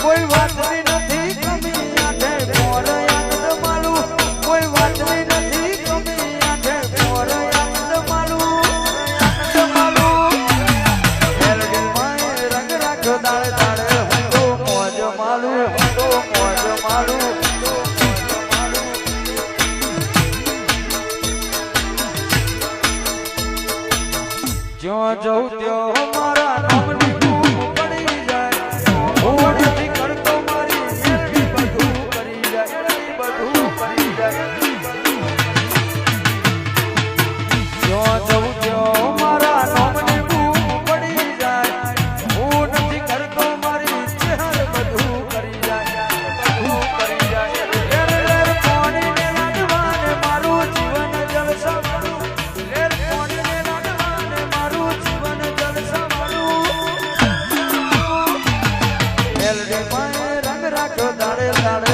કોઈ વાતની નથી કમી આઠે મોર આનંદ માલું કોઈ વાતની નથી કમી આઠે મોર આનંદ માલું મેલડી માએ રંગ રાખ્યો દાડે દાડે હું તો મોજ માલું હું તો મોજ માલું જ્યાં જઉં ત્યાં મારા નામની બૂમ પડી જાય હું નથી કરતો મારી મેલડી બધું કરી જાય બધું કરી જાય જ્યાં જઉં ત્યાં મારા નામની બૂમ પડી જાય હું નથી કરતો મારી ચહેર બધું કરી જાય બધું કરી જાય લેર લેર પાણીને લાડવાને મારું જીવન જલસા મારું લેર પાણીને લાડવાને મારું જીવન જલસા મારું મેલડી માએ રંગ રાખ્યો દાડે દાડે